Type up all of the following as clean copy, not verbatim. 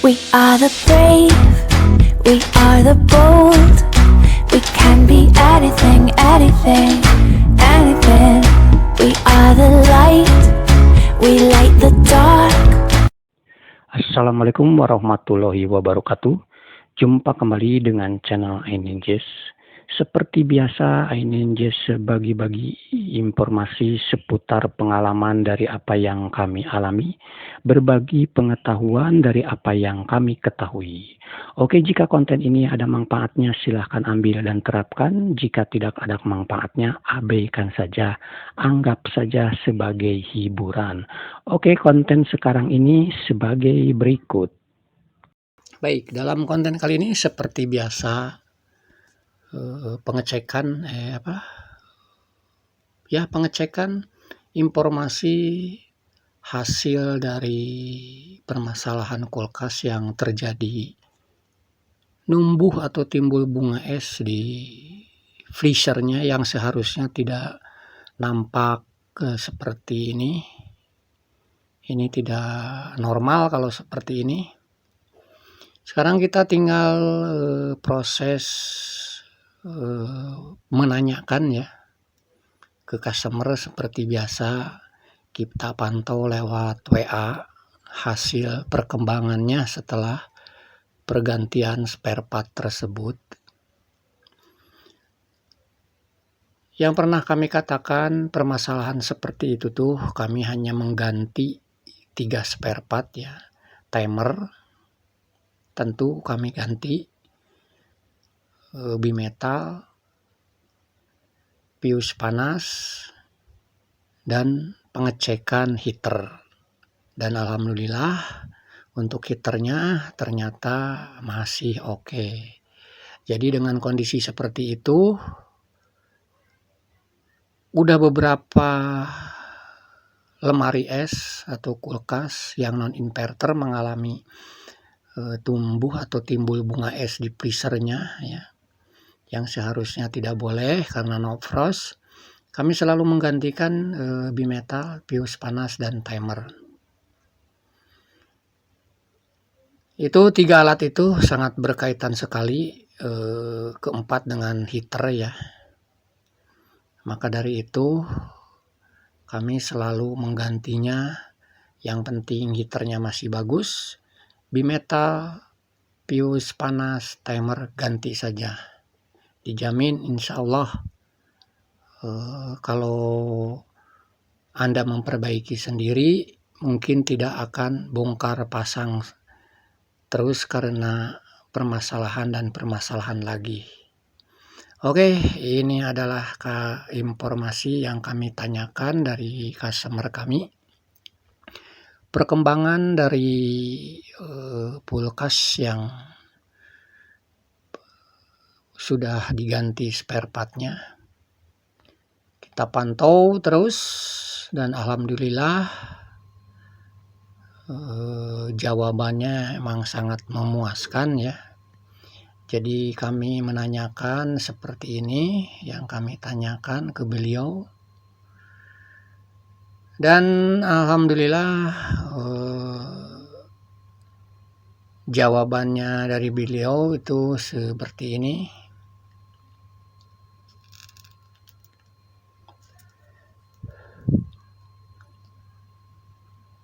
We are the brave, we are the bold. We can be anything, anything, anything. We are the light, we light the dark. Assalamualaikum warahmatullahi wabarakatuh. Jumpa kembali dengan channel iNinjas. Seperti biasa, iNinjas bagi-bagi informasi seputar pengalaman dari apa yang kami alami, berbagi pengetahuan dari apa yang kami ketahui. Oke, jika konten ini ada manfaatnya silahkan ambil dan terapkan. Jika tidak ada manfaatnya, abaikan saja. Anggap saja sebagai hiburan. Oke, konten sekarang ini sebagai berikut. Baik, dalam konten kali ini seperti biasa pengecekan pengecekan informasi hasil dari permasalahan kulkas yang terjadi numbuh atau timbul bunga es di freezernya yang seharusnya tidak nampak seperti ini. Ini tidak normal kalau seperti ini. Sekarang kita tinggal proses menanyakan ya ke customer seperti biasa. Kita pantau lewat WA hasil perkembangannya setelah pergantian spare part tersebut. Yang pernah kami katakan permasalahan seperti itu tuh kami hanya mengganti 3 spare part ya. Timer tentu kami ganti, bimetal, fuse panas, dan pengecekan heater. Dan alhamdulillah untuk heaternya ternyata masih oke. Jadi dengan kondisi seperti itu udah beberapa lemari es atau kulkas yang non inverter mengalami tumbuh atau timbul bunga es di freezernya ya, yang seharusnya tidak boleh karena no frost. Kami selalu menggantikan bimetal, fuse panas, dan timer. Itu 3 alat itu sangat berkaitan sekali, keempat dengan heater ya. Maka dari itu kami selalu menggantinya. Yang penting heaternya masih bagus, bimetal, fuse panas, timer ganti saja. Dijamin insya Allah kalau Anda memperbaiki sendiri mungkin tidak akan bongkar pasang terus karena permasalahan dan permasalahan lagi. Oke, ini adalah informasi yang kami tanyakan dari customer kami. Perkembangan dari kulkas yang sudah diganti spare partnya kita pantau terus dan alhamdulillah jawabannya emang sangat memuaskan ya. Jadi kami menanyakan seperti ini yang kami tanyakan ke beliau. Dan alhamdulillah jawabannya dari beliau itu seperti ini.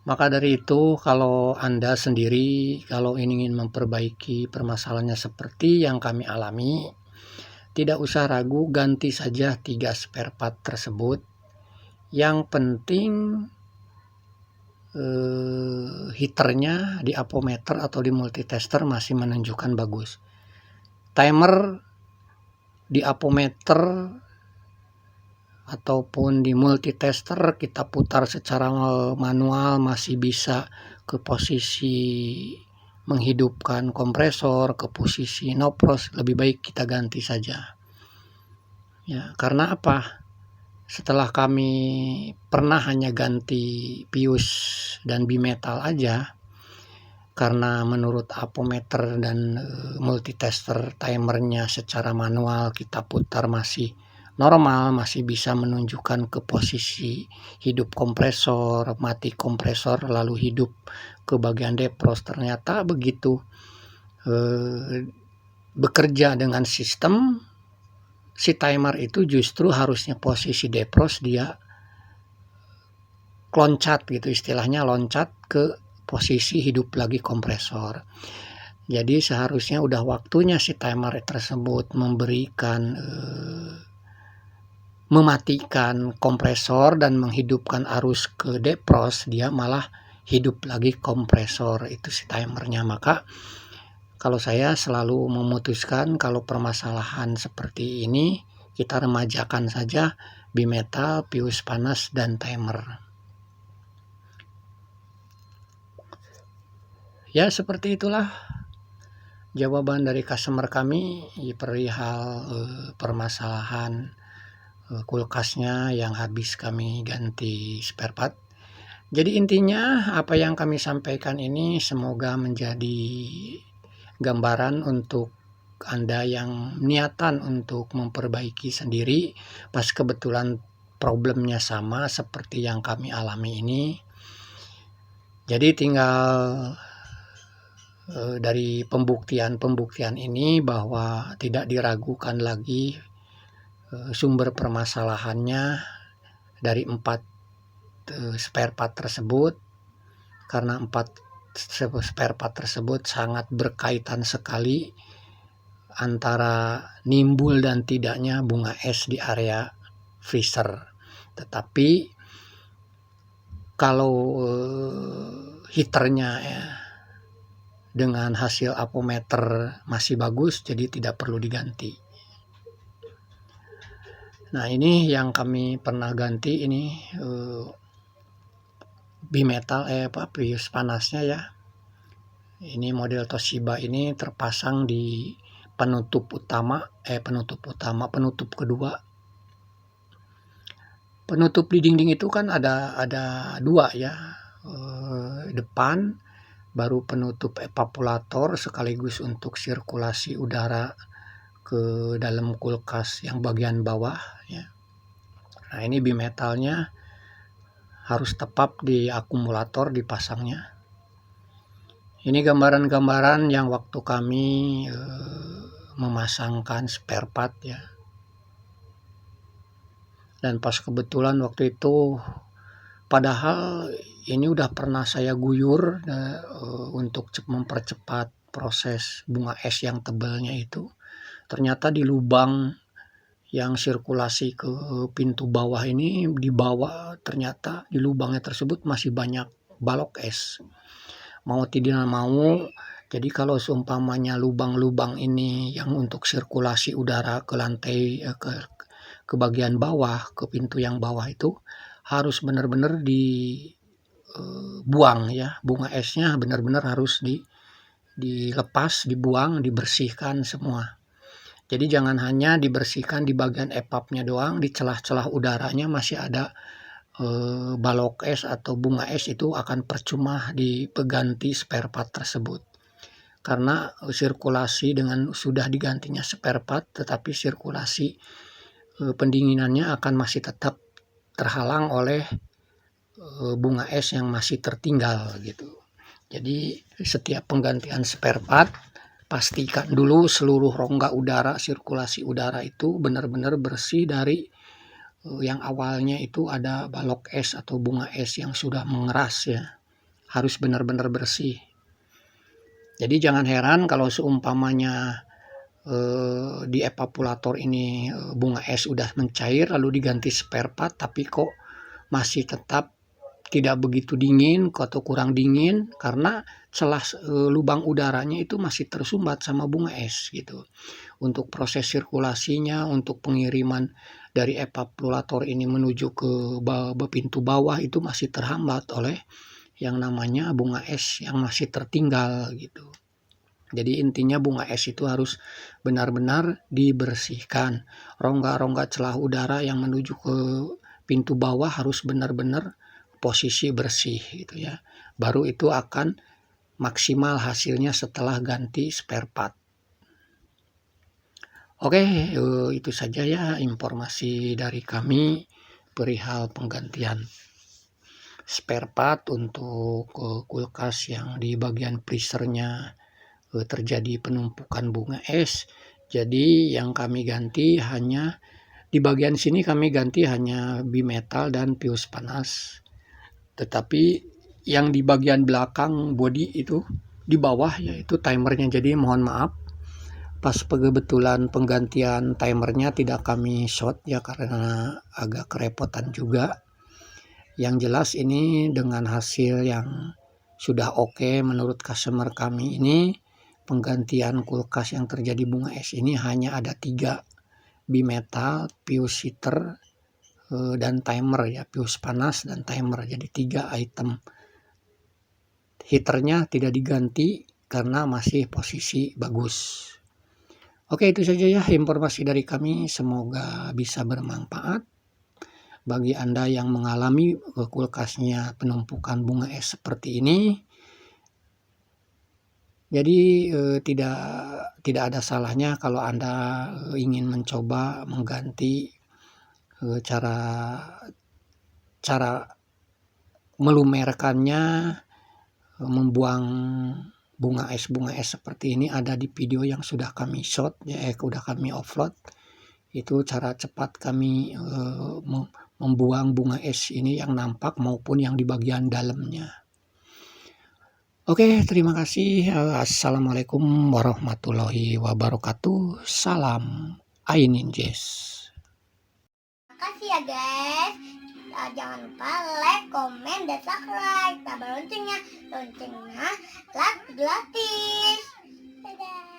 Maka dari itu kalau Anda sendiri kalau ingin memperbaiki permasalahannya seperti yang kami alami, tidak usah ragu, ganti saja 3 spare part tersebut. Yang penting heaternya di apometer atau di multitester masih menunjukkan bagus. Timer di apometer ataupun di multitester kita putar secara manual masih bisa ke posisi menghidupkan kompresor, ke posisi no frost, lebih baik kita ganti saja. Ya, karena apa? Setelah kami pernah hanya ganti fuse dan bimetal aja, karena menurut apometer dan multitester timernya secara manual kita putar masih normal, masih bisa menunjukkan ke posisi hidup kompresor, mati kompresor, lalu hidup ke bagian defrost. Ternyata begitu bekerja dengan sistem, si timer itu justru harusnya posisi defrost dia loncat gitu, istilahnya loncat ke posisi hidup lagi kompresor. Jadi seharusnya udah waktunya si timer tersebut mematikan kompresor dan menghidupkan arus ke defrost, dia malah hidup lagi kompresor, itu si timernya. Maka kalau saya selalu memutuskan kalau permasalahan seperti ini kita remajakan saja bimetal, fuse panas, dan timer. Ya seperti itulah jawaban dari customer kami perihal permasalahan kulkasnya yang habis kami ganti spare part. Jadi intinya apa yang kami sampaikan ini semoga menjadi gambaran untuk Anda yang niatan untuk memperbaiki sendiri pas kebetulan problemnya sama seperti yang kami alami ini. Jadi tinggal dari pembuktian ini bahwa tidak diragukan lagi sumber permasalahannya dari 4 spare part tersebut, karena 4 spare part tersebut sangat berkaitan sekali antara nimbul dan tidaknya bunga es di area freezer. Tetapi kalau heaternya dengan hasil apometer masih bagus, jadi tidak perlu diganti. Nah ini yang kami pernah ganti ini bimetal fuse panasnya ya. Ini model Toshiba ini terpasang di penutup kedua. Penutup di dinding itu kan ada 2 ya, depan baru penutup evaporator sekaligus untuk sirkulasi udara ke dalam kulkas yang bagian bawah ya. Nah ini bimetalnya harus tepat di akumulator dipasangnya. Ini gambaran-gambaran yang waktu kami memasangkan spare part ya. Dan pas kebetulan waktu itu, padahal ini udah pernah saya guyur untuk mempercepat proses bunga es yang tebalnya itu. Ternyata di lubang yang sirkulasi ke pintu bawah ini, di bawah ternyata di lubangnya tersebut masih banyak balok es. Mau tidak mau, jadi kalau seumpamanya lubang-lubang ini yang untuk sirkulasi udara ke lantai ke bagian bawah, ke pintu yang bawah itu harus benar-benar dibuang ya, bunga esnya benar-benar harus dilepas, dibuang, dibersihkan semua. Jadi jangan hanya dibersihkan di bagian evapnya doang, di celah-celah udaranya masih ada balok es atau bunga es, itu akan percuma diganti spare part tersebut. Karena sirkulasi dengan sudah digantinya spare part, tetapi sirkulasi pendinginannya akan masih tetap terhalang oleh bunga es yang masih tertinggal gitu. Jadi setiap penggantian spare part pastikan dulu seluruh rongga udara, sirkulasi udara itu benar-benar bersih dari yang awalnya itu ada balok es atau bunga es yang sudah mengeras ya. Harus benar-benar bersih. Jadi jangan heran kalau seumpamanya di evaporator ini bunga es udah mencair lalu diganti spare part tapi kok masih tetap tidak begitu dingin atau kurang dingin karena celah lubang udaranya itu masih tersumbat sama bunga es gitu. Untuk proses sirkulasinya, untuk pengiriman dari evaporator ini menuju ke pintu bawah itu masih terhambat oleh yang namanya bunga es yang masih tertinggal gitu. Jadi intinya bunga es itu harus benar-benar dibersihkan. Rongga-rongga celah udara yang menuju ke pintu bawah harus benar-benar posisi bersih gitu ya. Baru itu akan maksimal hasilnya setelah ganti spare part. Oke, itu saja ya informasi dari kami perihal penggantian spare part untuk kulkas yang di bagian freezernya terjadi penumpukan bunga es. Jadi yang kami ganti hanya di bagian sini, kami ganti hanya bimetal dan fuse panas. Tetapi yang di bagian belakang bodi itu di bawah yaitu timernya. Jadi mohon maaf pas kebetulan penggantian timernya tidak kami shot ya, karena agak kerepotan juga. Yang jelas ini dengan hasil yang sudah oke menurut customer kami ini, penggantian kulkas yang terjadi bunga es ini hanya ada 3, bimetal, fuse heater, dan timer ya, fuse panas dan timer. Jadi 3 item. Heaternya tidak diganti karena masih posisi bagus. Oke, itu saja ya informasi dari kami, semoga bisa bermanfaat bagi Anda yang mengalami kulkasnya penumpukan bunga es seperti ini. Jadi tidak ada salahnya kalau Anda ingin mencoba mengganti cara melumerkannya, membuang bunga es seperti ini ada di video yang sudah kami shot ya, sudah kami upload. Itu cara cepat kami membuang bunga es ini yang nampak maupun yang di bagian dalamnya. Oke, terima kasih. Assalamualaikum warahmatullahi wabarakatuh. Salam iNinjas. Makasih ya guys. Jangan lupa like, komen, dan subscribe. Tambah loncengnya like gratis. Dadah.